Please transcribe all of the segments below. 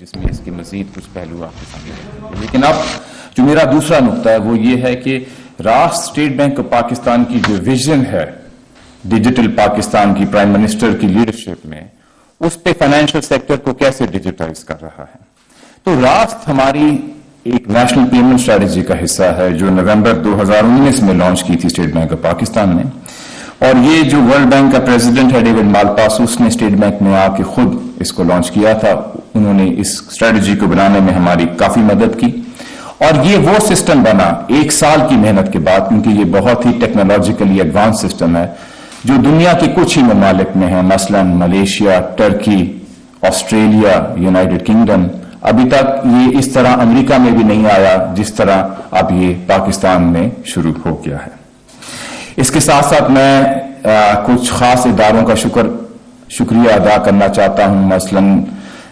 जिसमें इसके मजीद कुछ पहलू आपके सामने रखेंगे। लेकिन अब जो मेरा दूसरा नुक्ता है वो ये है कि राष्ट्र स्टेट बैंक ऑफ पाकिस्तान की जो विजन है डिजिटल पाकिस्तान की प्राइम मिनिस्टर की लीडरशिप में, उस पे फाइनेंशियल सेक्टर को कैसे डिजिटाइज कर रहा है। तो राष्ट्र हमारी एक नेशनल पेमेंट स्ट्रेटजी का हिस्सा है जो नवंबर 2019 में लॉन्च की थी स्टेट बैंक ऑफ पाकिस्तान ने, और ये जो वर्ल्ड बैंक का प्रेसिडेंट है डेविड मालपास, उसने स्टेट बैंक में आके खुद इसको लॉन्च किया था। उन्होंने इस स्ट्रेटजी को बनाने में हमारी काफी मदद की, और ये वो सिस्टम बना 1 साल की मेहनत के बाद, क्योंकि ये बहुत ही टेक्नोलॉजिकली एडवांस सिस्टम है जो दुनिया के कुछ ही ममालिक में है, मसलन Malaysia, Turkey, Australia, United kingdom. अभी तक ये इस तरह अमेरिका में भी नहीं आया जिस तरह अब ये पाकिस्तान में शुरू हो गया है। इसके साथ साथ मैं कुछ खास इदारों का शुक्रिया अदा करना चाहता हूं, मसलन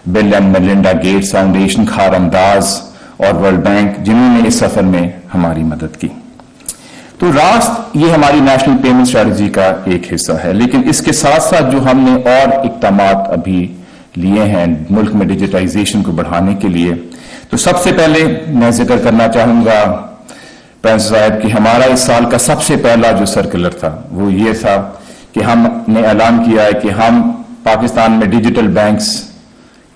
Bill and Melinda Gates Foundation, खारमदाज और वर्ल्ड बैंक, जिन्होंने इस सफर में हमारी मदद की। तो राष्ट्र ये हमारी नेशनल पेमेंट स्ट्रेटजी का एक हिस्सा है, लेकिन इसके साथ साथ जो हमने और इक़दामात अभी लिए हैं मुल्क में डिजिटाइजेशन को बढ़ाने के लिए, तो सबसे पहले मैं जिक्र करना चाहूंगा प्रिंस साहब कि हमारा इस साल का सबसे पहला जो सर्कुलर था वो ये था कि हमने ऐलान किया है कि हम पाकिस्तान में डिजिटल बैंक्स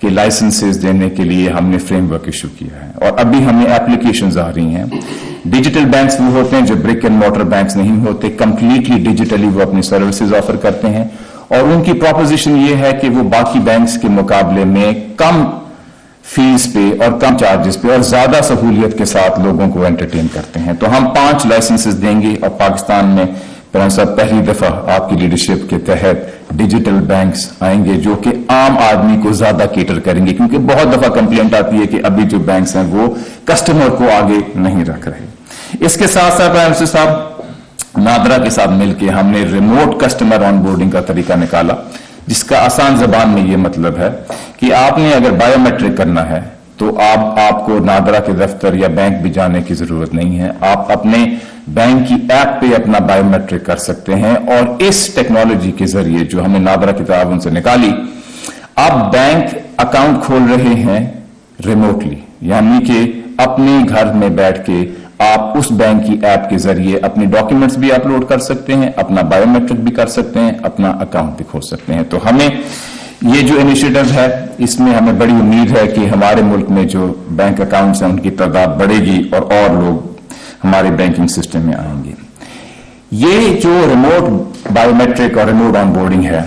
के लाइसेंसेस देने के लिए हमने फ्रेमवर्क इशू किया है, और अभी हमें एप्लीकेशंस आ रही हैं। डिजिटल बैंक्स वो होते हैं जो ब्रिक एंड मोटर बैंक्स नहीं होते, कंप्लीटली डिजिटली वो अपनी सर्विसेज ऑफर करते हैं, और उनकी प्रोपोजिशन ये है कि वो बाकी बैंक्स के मुकाबले में कम फीस पे और कम चार्जेस पे और ज्यादा सहूलियत के साथ लोगों को एंटरटेन करते हैं। तो हम 5 लाइसेंसेस देंगे, और पाकिस्तान में पहली दफा आपकी लीडरशिप के तहत डिजिटल बैंक्स आएंगे जो कि आम आदमी को ज्यादा केटर करेंगे, क्योंकि बहुत दफा कंप्लेंट आती है कि अभी जो बैंक्स हैं वो कस्टमर को आगे नहीं रख रहे। इसके साथ साथ प्राइम मिनिस्टर साहब नादरा के साथ मिलकर हमने रिमोट कस्टमर ऑनबोर्डिंग का तरीका निकाला, जिसका आसान जबान में ये मतलब है कि आपने अगर बायोमेट्रिक करना है तो आपको नादरा के दफ्तर या बैंक भी जाने की जरूरत नहीं है। आप अपने बैंक की ऐप पे अपना बायोमेट्रिक कर सकते हैं, और इस टेक्नोलॉजी के जरिए जो हमने नादरा की ताउन से निकाली, आप बैंक अकाउंट खोल रहे हैं रिमोटली, यानी कि अपने घर में बैठ के आप उस बैंक की ऐप के जरिए अपने डॉक्यूमेंट्स भी अपलोड कर सकते हैं, अपना बायोमेट्रिक भी कर सकते हैं, अपना अकाउंट भी खोल सकते हैं। तो हमें ये जो इनिशिएटिव है इसमें हमें बड़ी उम्मीद है कि हमारे मुल्क में जो बैंक अकाउंट्स हैं उनकी तादाद बढ़ेगी और लोग हमारे बैंकिंग सिस्टम में आएंगे। ये जो रिमोट बायोमेट्रिक और रिमोट ऑनबोर्डिंग है,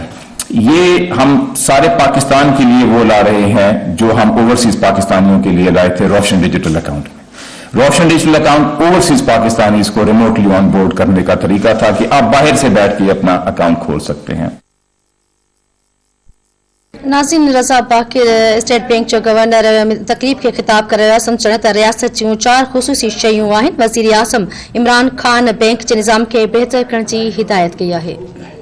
ये हम सारे पाकिस्तान के लिए वो ला रहे हैं जो हम ओवरसीज पाकिस्तानियों के लिए लाए थे रोशन डिजिटल अकाउंट में। रोशन डिजिटल अकाउंट ओवरसीज पाकिस्तानीज को रिमोटली ऑनबोर्ड करने का तरीका था कि आप बाहर से बैठ के अपना अकाउंट खोल सकते हैं। नाज़रीन, रज़ा बाक़ी स्टेट बैंक जो गवर्नर तकरीब के खिताब कर रहा समझण त रियासत जूं 4 ख़ुसूसी शयूं आहिनि। वज़ीर आज़म इमरान खान बैंक जे निज़ाम खे बेहतर करण जी हिदायत कई आहे।